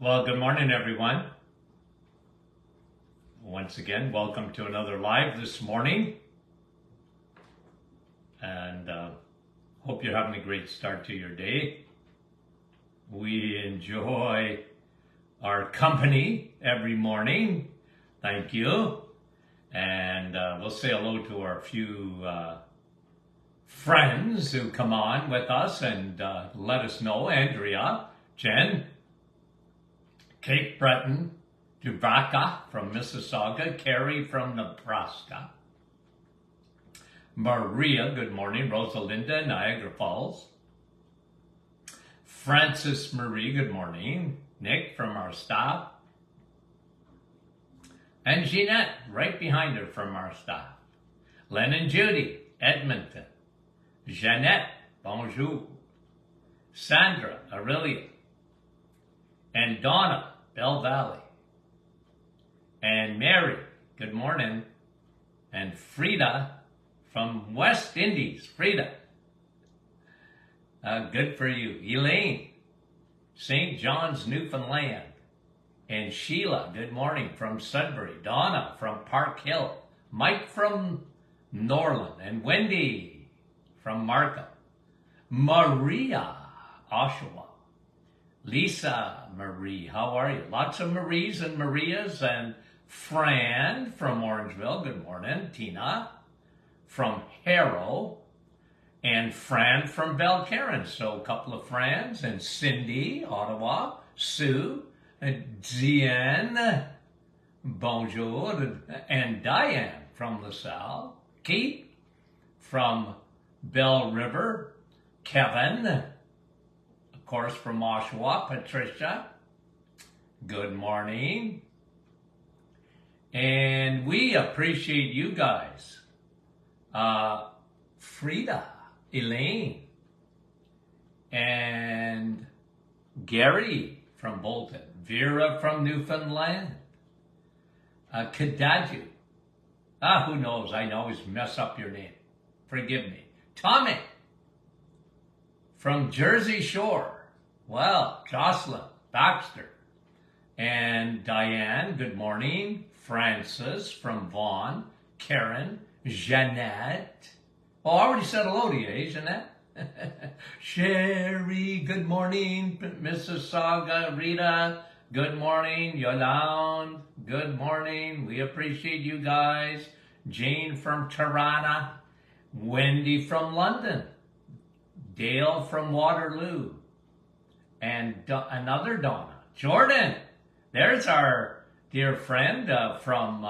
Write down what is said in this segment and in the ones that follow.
Well, good morning, everyone. Once again, welcome to another live this morning. And hope you're having a great start to your day. We enjoy our company every morning. Thank you. And we'll say hello to our few friends who come on with us and let us know. Andrea, Jen, Kate Breton, Dubravka from Mississauga, Carrie from Nebraska, Maria, good morning, Rosalinda, Niagara Falls, Francis Marie, good morning, Nick from our staff, and Jeanette, right behind her from our staff, Len and Judy, Edmonton, Jeanette, bonjour, Sandra, Aurelia, and Donna, Bell Valley, and Mary, good morning, and Frida from West Indies, Frida, good for you, Elaine, St. John's, Newfoundland, and Sheila, good morning, from Sudbury, Donna from Park Hill, Mike from Norland, and Wendy from Markham, Maria, Oshawa, Lisa Marie, how are you? Lots of Maries and Marias, and Fran from Orangeville, good morning. Tina from Harrow, and Fran from Belcarron. So a couple of Frans, and Cindy, Ottawa, Sue, Diane, bonjour, and Diane from LaSalle, Keith from Bell River, Kevin, of course, from Oshawa, Patricia, good morning. And we appreciate you guys. Frida, Elaine, and Gary from Bolton, Vera from Newfoundland, Kadaju. Who knows? I always mess up your name. Forgive me. Tommy from Jersey Shore. Well, Jocelyn, Baxter, and Diane, good morning. Francis from Vaughan, Karen, Jeanette. Oh, I already said hello to you, eh, Jeanette? Sherry, good morning. Mississauga, Rita, good morning. Yolande, good morning. We appreciate you guys. Jane from Tirana, Wendy from London, Dale from Waterloo, and another Donna. Jordan, there's our dear friend from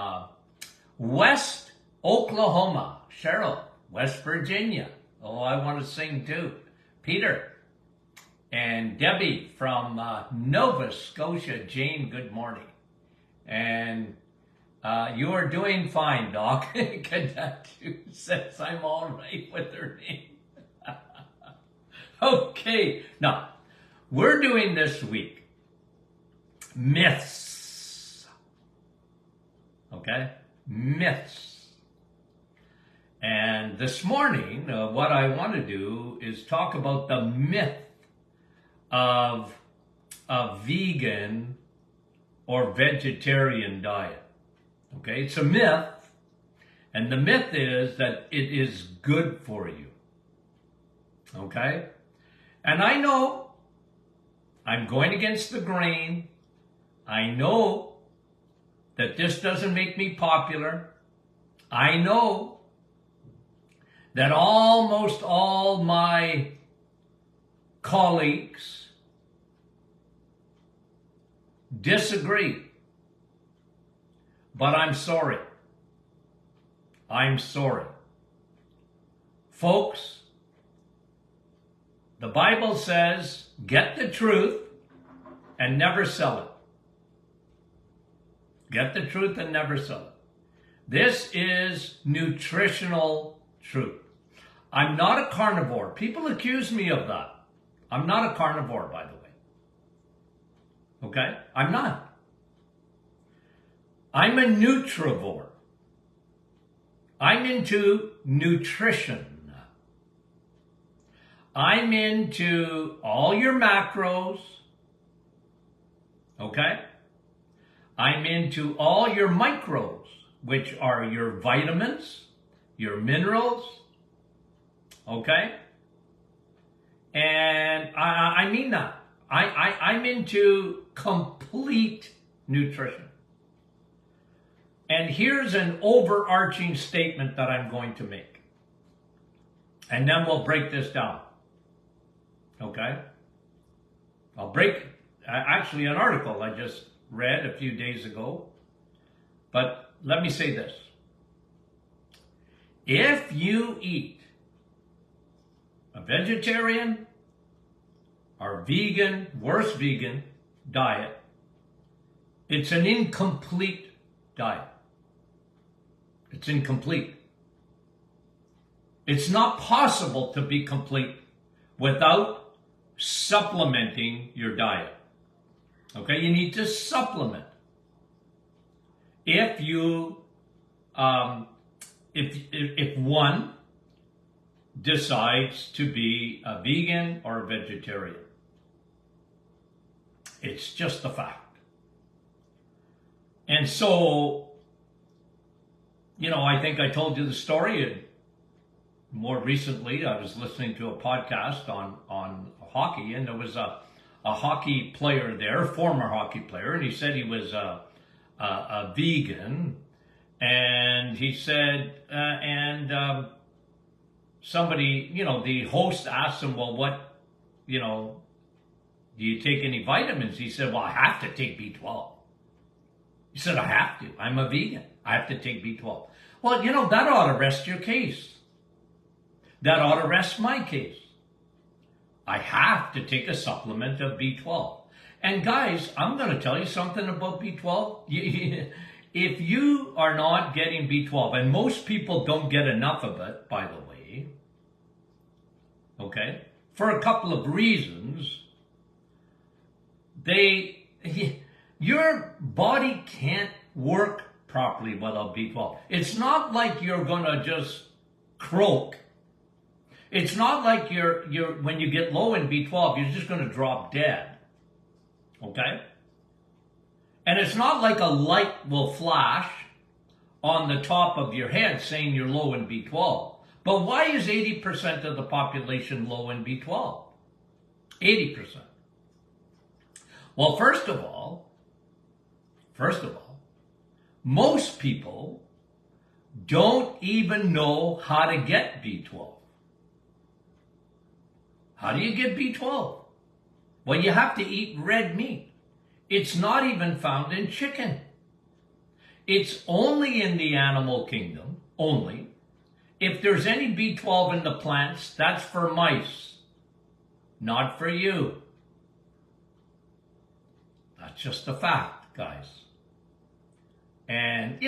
West Oklahoma. Cheryl, West Virginia. Oh, I want to sing too. Peter and Debbie from Nova Scotia. Jane, good morning. And you are doing fine, Doc. Kadatu says I'm all right with her name. Okay, now we're doing this week myths. Okay, myths. And this morning, what I want to do is talk about the myth of a vegan or vegetarian diet. Okay, it's a myth, and the myth is that it is good for you. Okay, and I know I'm going against the grain. I know that this doesn't make me popular. I know that almost all my colleagues disagree. But I'm sorry. I'm sorry. Folks, the Bible says, get the truth and never sell it. Get the truth and never sell it. This is nutritional truth. I'm not a carnivore. People accuse me of that. I'm not a carnivore, by the way. Okay? I'm not. I'm a nutrivore. I'm into nutrition. I'm into all your macros, Okay? I'm into all your microbes, which are your vitamins, your minerals. Okay? And I mean that. I'm into complete nutrition. And here's an overarching statement that I'm going to make. And then we'll break this down. Okay? I'll break, actually, an article I just read a few days ago. But let me say this. If you eat a vegetarian or vegan, worse vegan diet, it's an incomplete diet. It's incomplete. It's not possible to be complete without supplementing your diet. Okay, you need to supplement. If you, if one decides to be a vegan or a vegetarian, it's just a fact. And so, I think I told you the story. And more recently, I was listening to a podcast on hockey, and there was a hockey player there, former hockey player, and he said he was a vegan, and he said, somebody, the host asked him, well, what, do you take any vitamins? He said, well, I have to take B12. He said, I have to. I'm a vegan. I have to take B12. Well, that ought to rest your case. That ought to rest my case. I have to take a supplement of B12. And guys, I'm going to tell you something about B12. If you are not getting B12, and most people don't get enough of it, by the way, okay, for a couple of reasons, your body can't work properly without B12. It's not like you're going to just croak. It's not like when you get low in B12, you're just going to drop dead. Okay? And it's not like a light will flash on the top of your head saying you're low in B12. But why is 80% of the population low in B12? 80%. Well, first of all, most people don't even know how to get B12. How do you get B12? Well, you have to eat red meat. It's not even found in chicken. It's only in the animal kingdom, only. If there's any B12 in the plants, that's for mice, not for you. That's just a fact, guys. And,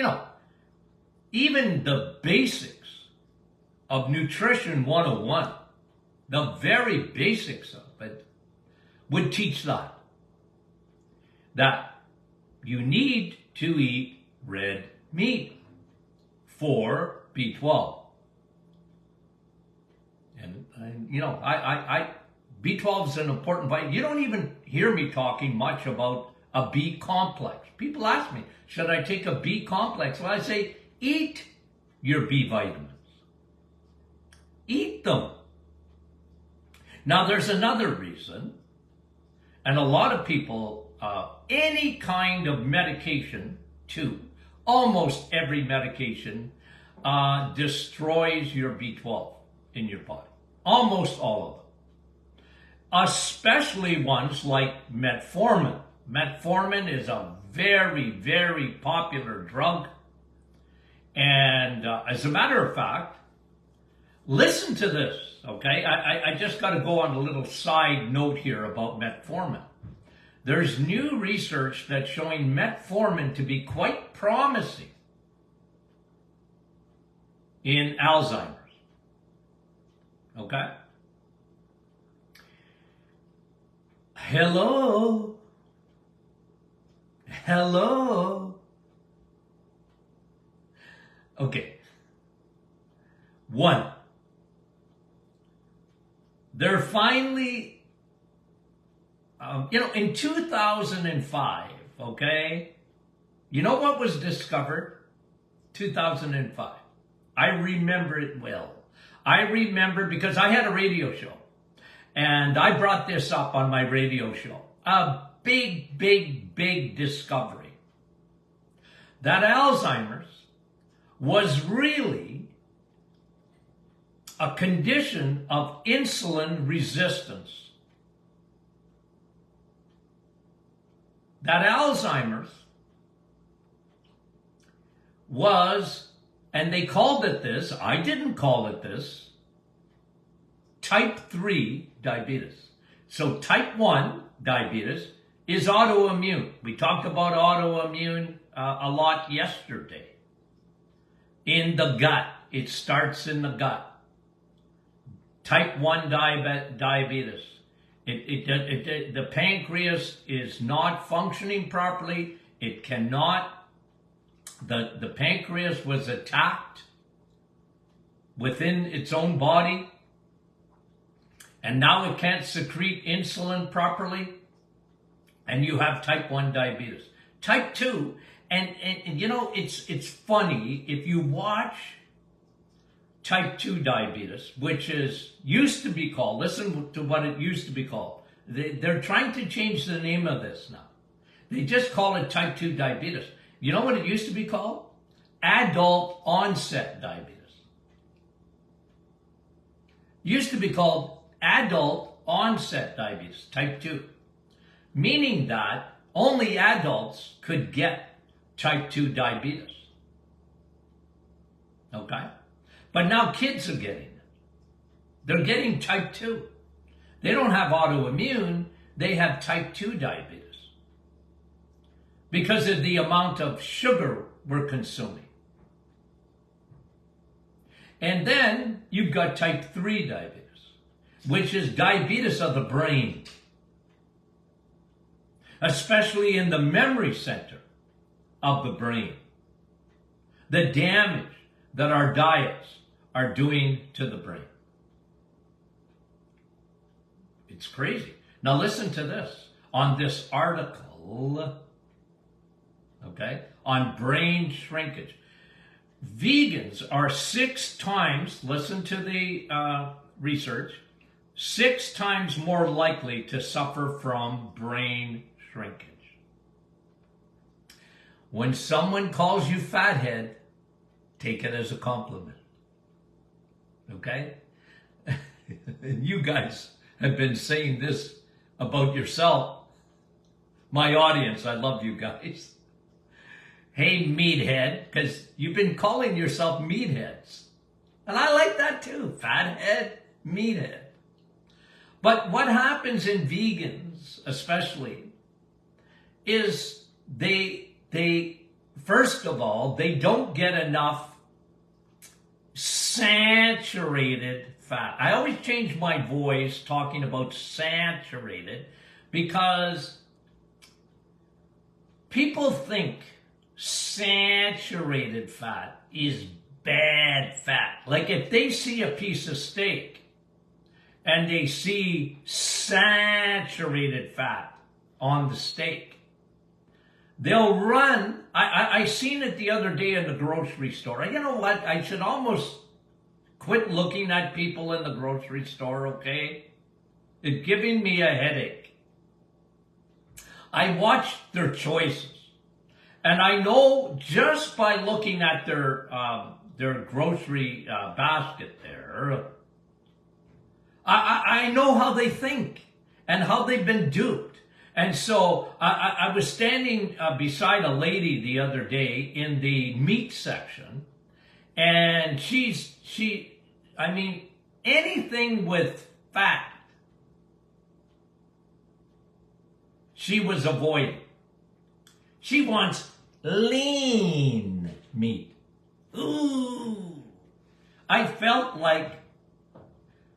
even the basics of Nutrition 101, the very basics of it, would teach that you need to eat red meat for B12. And B12 is an important vitamin. You don't even hear me talking much about a B complex. People ask me, should I take a B complex? Well, I say, eat your B vitamins. Eat them. Now, there's another reason, and a lot of people, any kind of medication, too, almost every medication destroys your B12 in your body. Almost all of them. Especially ones like metformin. Metformin is a very, very popular drug. And as a matter of fact, listen to this, okay? I just got to go on a little side note here about metformin. There's new research that's showing metformin to be quite promising in Alzheimer's. Okay? Hello? Hello? Okay. One, they're finally in 2005, okay, you know what was discovered? 2005. I remember it well. I remember because I had a radio show and I brought this up on my radio show. A big, big, big discovery that Alzheimer's was really a condition of insulin resistance. That Alzheimer's was, and they called it this, I didn't call it this, type 3 diabetes. So type 1 diabetes is autoimmune. We talked about autoimmune a lot yesterday. In the gut. It starts in the gut. Type 1 diabetes. The pancreas is not functioning properly. It cannot. The pancreas was attacked within its own body, and now it can't secrete insulin properly, and you have type 1 diabetes. Type 2, and you know, it's funny, if you watch type 2 diabetes, which used to be called, listen to what it used to be called. They're trying to change the name of this now. They just call it type 2 diabetes. You know what it used to be called? Adult onset diabetes. Used to be called adult onset diabetes, type 2. Meaning that only adults could get type 2 diabetes. Okay? But now kids are getting it. They're getting type 2. They don't have autoimmune, they have type 2 diabetes. Because of the amount of sugar we're consuming. And then you've got type 3 diabetes, which is diabetes of the brain. Especially in the memory center of the brain. The damage that our diets are doing to the brain. It's crazy. Now listen to this. On this article, okay, on brain shrinkage. Vegans are 6 times, listen to the research, 6 times more likely to suffer from brain shrinkage. When someone calls you fathead, take it as a compliment. Okay? You guys have been saying this about yourself. My audience, I love you guys. Hey, meathead, because you've been calling yourself meatheads. And I like that too. Fathead, meathead. But what happens in vegans, especially, is they first of all, they don't get enough saturated fat. I always change my voice talking about saturated because people think saturated fat is bad fat. Like if they see a piece of steak and they see saturated fat on the steak, they'll run. I seen it the other day in the grocery store. You know what? I should almost quit looking at people in the grocery store, okay? It's giving me a headache. I watch their choices. And I know just by looking at their grocery basket there, I know how they think and how they've been duped. And so I was standing beside a lady the other day in the meat section, and I mean, anything with fat, she was avoiding. She wants lean meat. Ooh. I felt like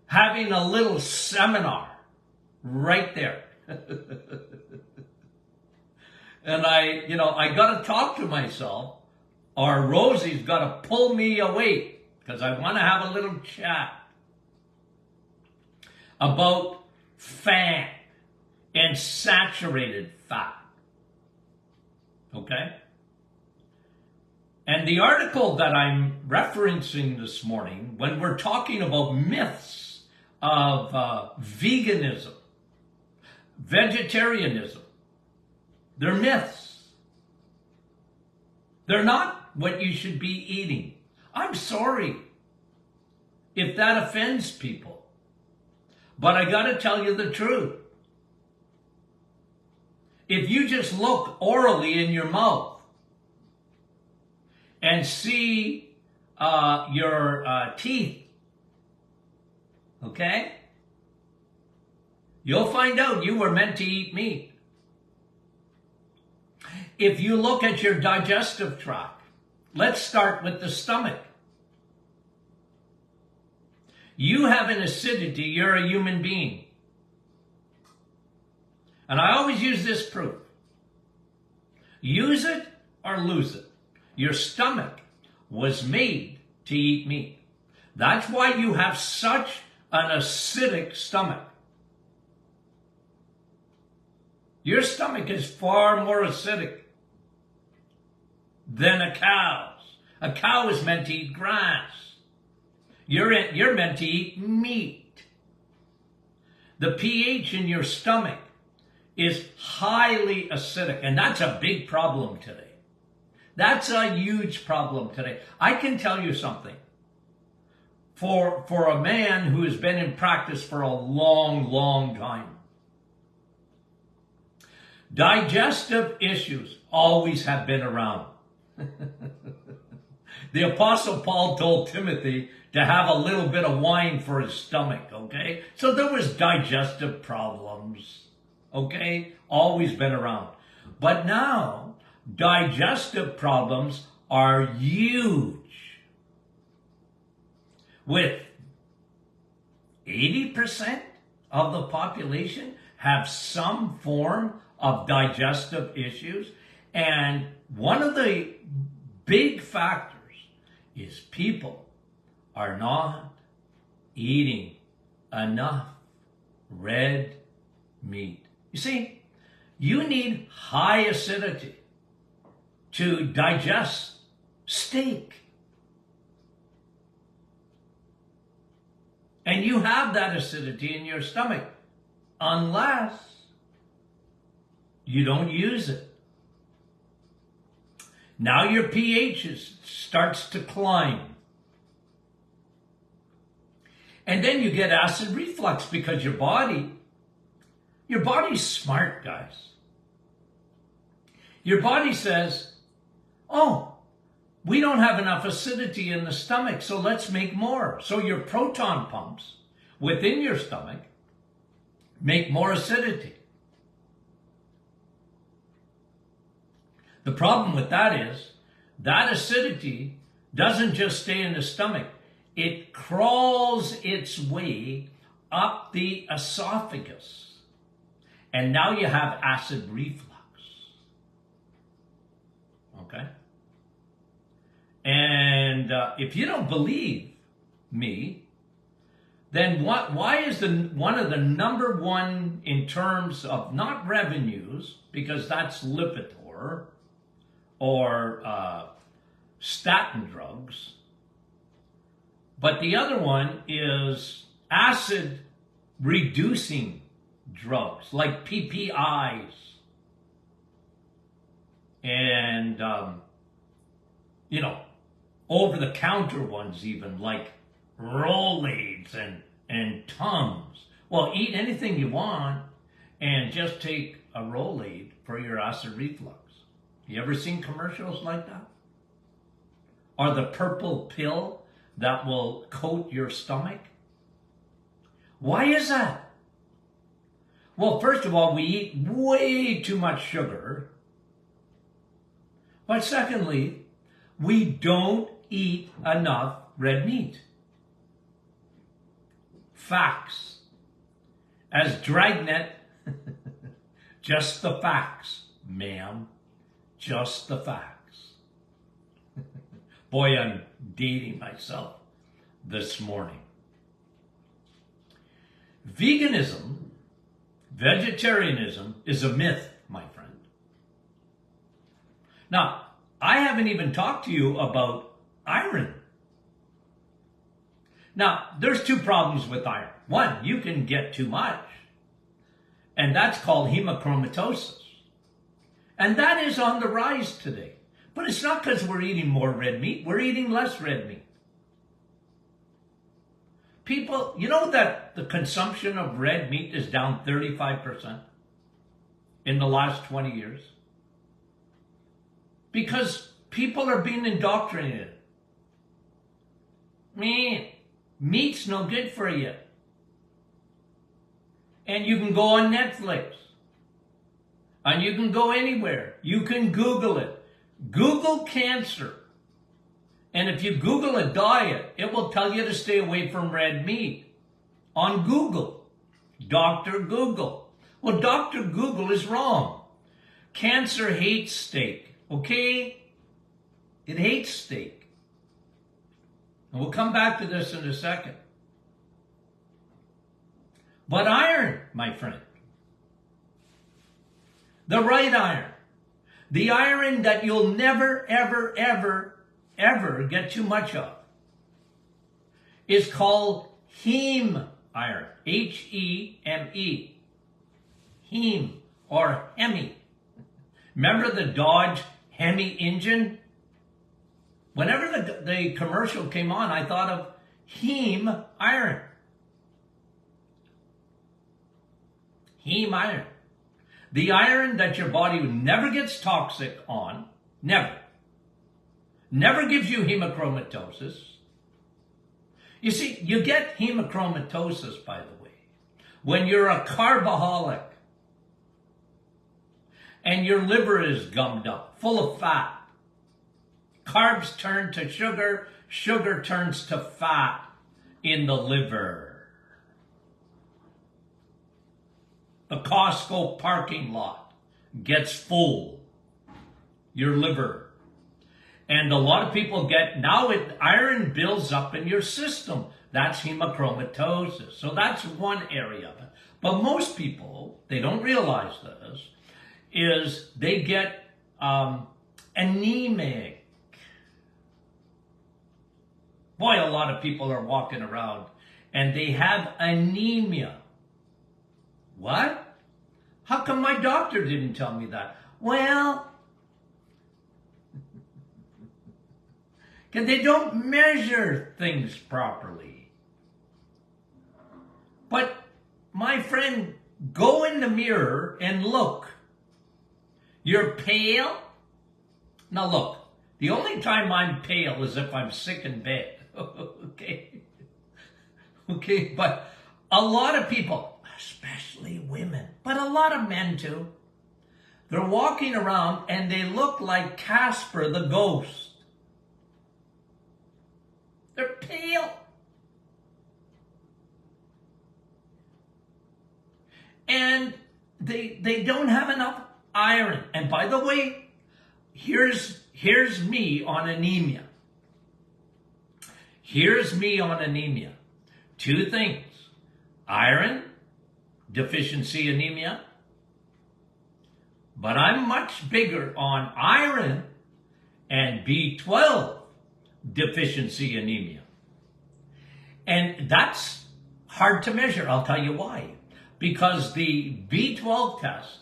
having a little seminar right there. And I got to talk to myself, or Rosie's got to pull me away because I want to have a little chat about fat. and saturated fat. Okay? And the article that I'm referencing this morning, when we're talking about myths of veganism, vegetarianism, they're myths. They're not what you should be eating. I'm sorry if that offends people, but I got to tell you the truth. If you just look orally in your mouth and see your teeth, okay, you'll find out you were meant to eat meat. If you look at your digestive tract, let's start with the stomach. You have an acidity, you're a human being. And I always use this proof. Use it or lose it. Your stomach was made to eat meat. That's why you have such an acidic stomach. Your stomach is far more acidic than a cow's. A cow is meant to eat grass. You're meant to eat meat. The pH in your stomach is highly acidic, and that's a big problem today. That's a huge problem today. I can tell you something. For a man who has been in practice for a long, long time, digestive issues always have been around. The Apostle Paul told Timothy to have a little bit of wine for his stomach, okay? So there was digestive problems, okay? Always been around. But now, digestive problems are huge. With 80% of the population have some form of digestive issues. And one of the big factors is people are not eating enough red meat. You see, you need high acidity to digest steak. And you have that acidity in your stomach unless you don't use it. Now your pH starts to climb. And then you get acid reflux because your body's smart, guys. Your body says, oh, we don't have enough acidity in the stomach, so let's make more. So your proton pumps within your stomach make more acidity. The problem with that is that acidity doesn't just stay in the stomach. It crawls its way up the esophagus. And now you have acid reflux. Okay? And if you don't believe me, then why is one of the number one in terms of not revenues, because that's Lipitor or statin drugs, but the other one is acid reducing drugs like PPIs and over-the-counter ones even like Rolaids and Tums. Well, eat anything you want and just take a Rolaid for your acid reflux. You ever seen commercials like that? Or the purple pill that will coat your stomach? Why is that? Well, first of all, we eat way too much sugar. But secondly, we don't eat enough red meat. Facts. As Dragnet, just the facts, ma'am. Just the facts. Boy, I'm dating myself this morning. Veganism Vegetarianism is a myth, my friend. Now, I haven't even talked to you about iron. Now, there's two problems with iron. One, you can get too much, and that's called hemochromatosis. And that is on the rise today. But it's not because we're eating more red meat. We're eating less red meat. People, you know that the consumption of red meat is down 35% in the last 20 years? Because people are being indoctrinated. Man, meat's no good for you. And you can go on Netflix. And you can go anywhere. You can Google it. Google cancer. And if you Google a diet, it will tell you to stay away from red meat. On Google. Dr. Google. Well, Dr. Google is wrong. Cancer hates steak. Okay? It hates steak. And we'll come back to this in a second. But iron, my friend. The right iron. The iron that you'll never, ever, ever, ever get too much of is called heme iron. H-E-M-E. Heme or Hemi. Remember the Dodge Hemi engine? Whenever the commercial came on, I thought of heme iron. Heme iron. The iron that your body never gets toxic on, never. Never gives you hemochromatosis. You see, you get hemochromatosis, by the way, when you're a carboholic and your liver is gummed up, full of fat. Carbs turn to sugar, sugar turns to fat in the liver. The Costco parking lot gets full. Your liver. And a lot of people get, now iron builds up in your system. That's hemochromatosis. So that's one area of it. But most people, they don't realize this, is they get anemic. Boy, a lot of people are walking around and they have anemia. What? How come my doctor didn't tell me that? Well, because they don't measure things properly. But, my friend, go in the mirror and look. You're pale? Now look, the only time I'm pale is if I'm sick in bed. Okay? Okay, but a lot of people, especially women, but a lot of men too, they're walking around and they look like Casper the ghost. They're pale. And they don't have enough iron. And by the way, here's me on anemia. Here's me on anemia. Two things. Iron deficiency anemia. But I'm much bigger on iron and B12 deficiency anemia. And that's hard to measure. I'll tell you why. Because the B12 tests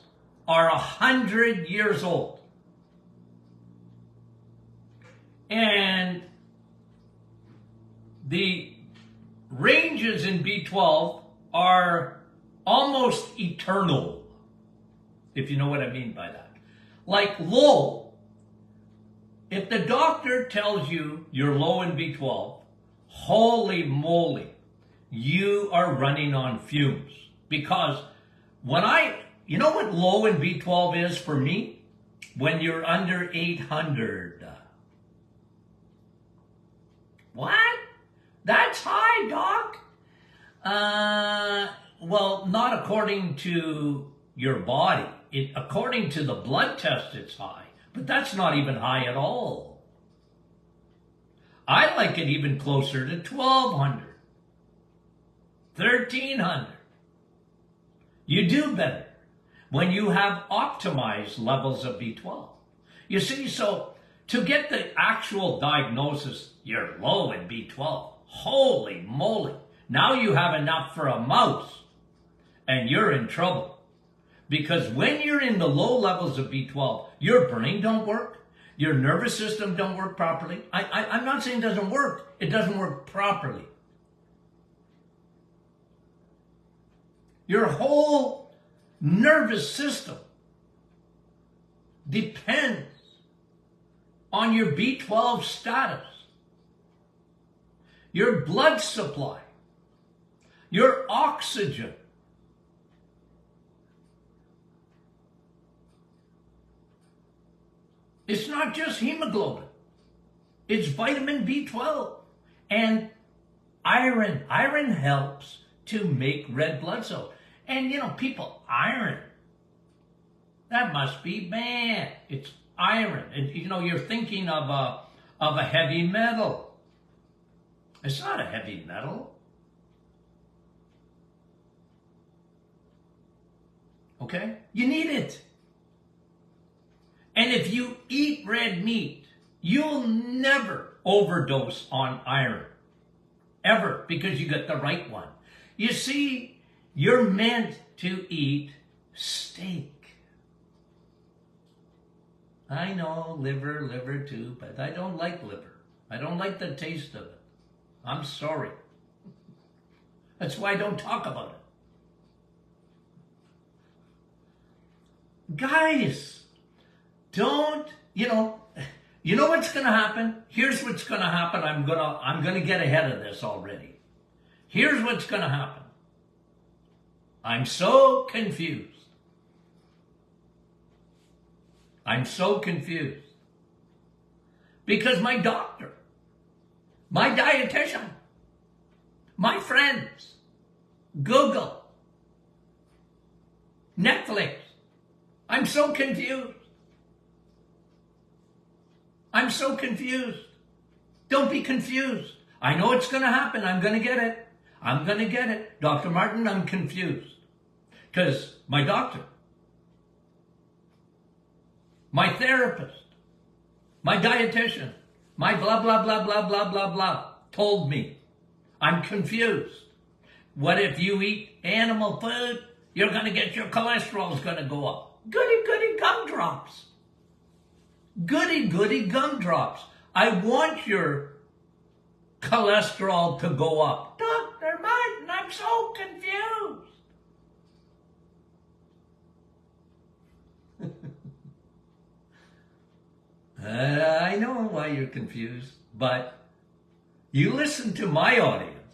are 100 years old. And the ranges in B12 are almost eternal, if you know what I mean by that. Like low, if the doctor tells you you're low in B12, holy moly, you are running on fumes. Because you know what low in B12 is for me? When you're under 800. What? That's high, Doc. Well, not according to your body. According to the blood test, it's high. But that's not even high at all. I like it even closer to 1200. 1300. You do better when you have optimized levels of B12. You see, so to get the actual diagnosis, you're low in B12. Holy moly. Now you have enough for a mouse and you're in trouble. Because when you're in the low levels of B12, your brain don't work. Your nervous system don't work properly. I'm not saying it doesn't work. It doesn't work properly. Your whole nervous system depends on your B12 status, your blood supply, your oxygen. It's not just hemoglobin. It's vitamin B12 and iron. Iron helps to make red blood cells. And people, iron, that must be bad. It's iron. And you're thinking of a heavy metal. It's not a heavy metal. Okay? You need it. And if you eat red meat, you'll never overdose on iron. Ever, because you get the right one. You see, you're meant to eat steak. I know, liver too, but I don't like liver. I don't like the taste of it. I'm sorry. That's why I don't talk about it. Guys, don't, you know what's going to happen? Here's what's going to happen. I'm going to get ahead of this already. Here's what's going to happen. I'm so confused. I'm so confused. Because my doctor, my dietitian, my friends, Google, Netflix, I'm so confused. I'm so confused. Don't be confused. I know it's going to happen. I'm going to get it. I'm going to get it. Dr. Martin, I'm confused. Because my doctor, my therapist, my dietitian, my blah, blah, blah, blah, blah, blah, blah, told me I'm confused. What if you eat animal food? You're going to get your cholesterol's going to go up. Goody, goody gumdrops. Goody, goody gumdrops. I want your cholesterol to go up. Dr. Martin, I'm so confused. I know why you're confused, but you listen to my audience.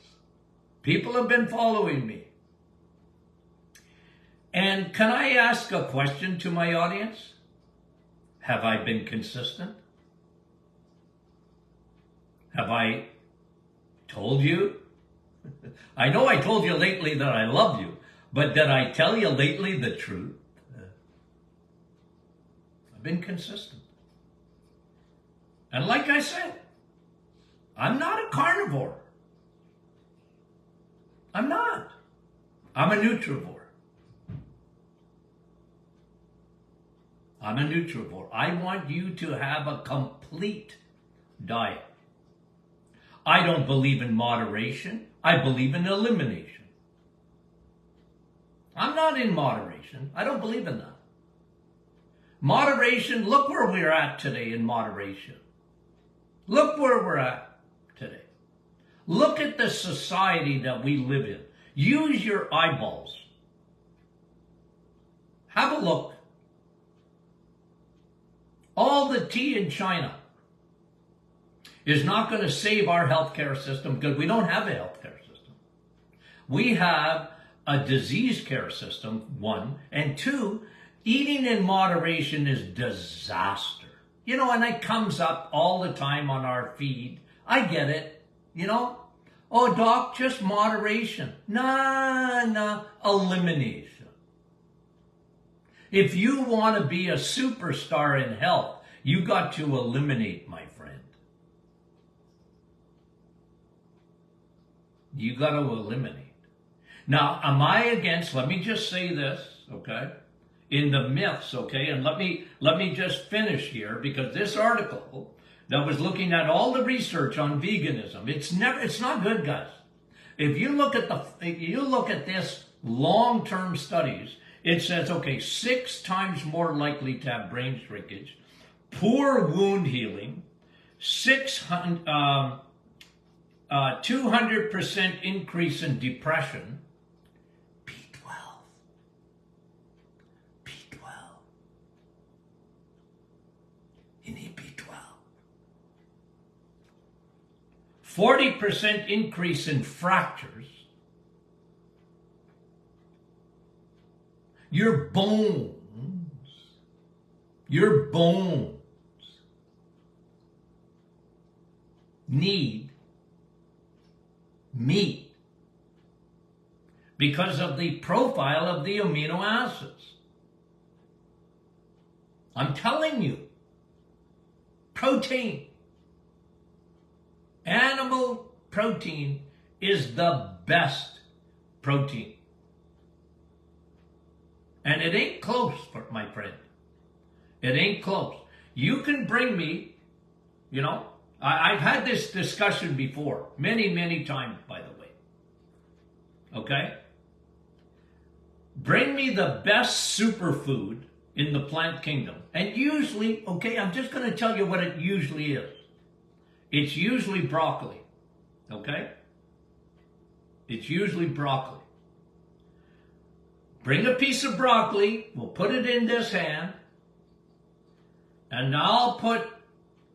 People have been following me. And can I ask a question to my audience? Have I been consistent? Have I told you? I know I told you lately that I love you, but did I tell you lately the truth? I've been consistent. And like I said, I'm not a carnivore. I'm not. I'm a nutrivore. I'm a nutrivore. I want you to have a complete diet. I don't believe in moderation. I believe in elimination. I'm not in moderation. I don't believe in that. Moderation, look where we're at today in moderation. Look where we're at today. Look at the society that we live in. Use your eyeballs. Have a look. All the tea in China is not going to save our healthcare system because we don't have a healthcare system. We have a disease care system, one, and two, eating in moderation is disaster. And it comes up all the time on our feed. I get it, Oh, doc, just moderation. Nah, elimination. If you want to be a superstar in health, you got to eliminate, my friend. You got to eliminate. Now, am I against, let me just say this, okay, in the myths, okay, and let me just finish here, because this article that was looking at all the research on veganism, it's not good, guys. If you look at this long-term studies, it says, okay, 6 times more likely to have brain shrinkage, poor wound healing, 200% increase in depression, B12. You need B12. 40% increase in fractures. Your bones need meat because of the profile of the amino acids. I'm telling you, protein, animal protein is the best protein. And it ain't close, my friend. It ain't close. You can bring me, you know, I've had this discussion before, many, many times, by the way. Okay? Bring me the best superfood in the plant kingdom. And usually, okay, I'm just going to tell you what it usually is. It's usually broccoli. Okay? It's usually broccoli. Bring a piece of broccoli, we'll put it in this hand, and I'll put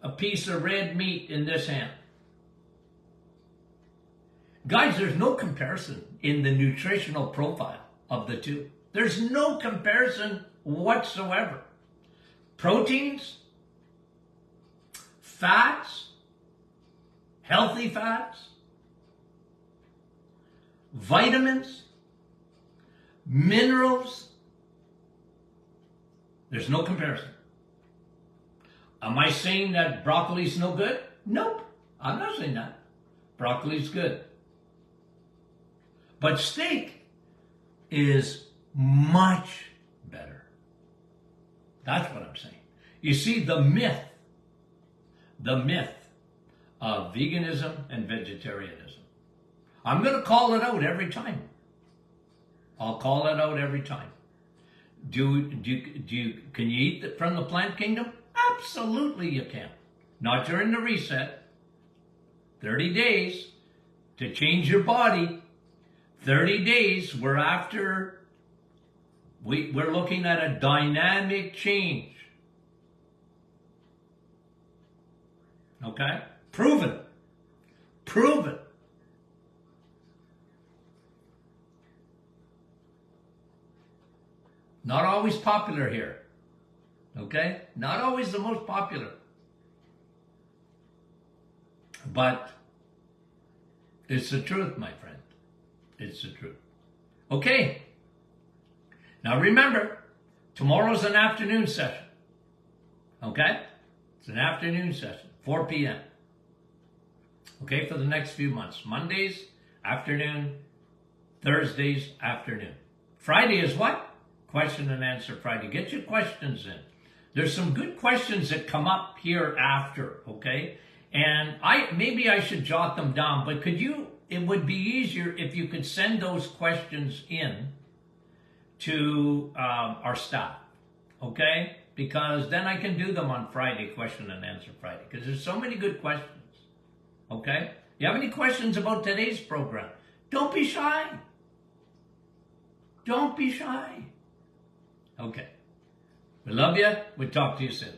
a piece of red meat in this hand. Guys, there's no comparison in the nutritional profile of the two. There's no comparison whatsoever. Proteins, fats, healthy fats, vitamins, minerals, there's no comparison. Am I saying that broccoli's no good? Nope, I'm not saying that. Broccoli's good. But steak is much better. That's what I'm saying. You see, the myth of veganism and vegetarianism. I'm going to call it out every time. I'll call it out every time. Can you eat from the plant kingdom? Absolutely you can. Not during the reset. 30 days to change your body. 30 days, we're looking at a dynamic change. Okay? Proven. Not always popular here. Okay? Not always the most popular. But it's the truth, my friend. It's the truth. Okay. Now remember, tomorrow's an afternoon session. Okay? It's an afternoon session, 4 p.m. Okay, for the next few months. Mondays, afternoon. Thursdays, afternoon. Friday is what? Question and answer Friday. Get your questions in. There's some good questions that come up here after, okay? And maybe I should jot them down, but it would be easier if you could send those questions in to our staff, okay? Because then I can do them on Friday, question and answer Friday, because there's so many good questions, okay? You have any questions about today's program? Don't be shy. Don't be shy. Okay. We love you. We'll talk to you soon.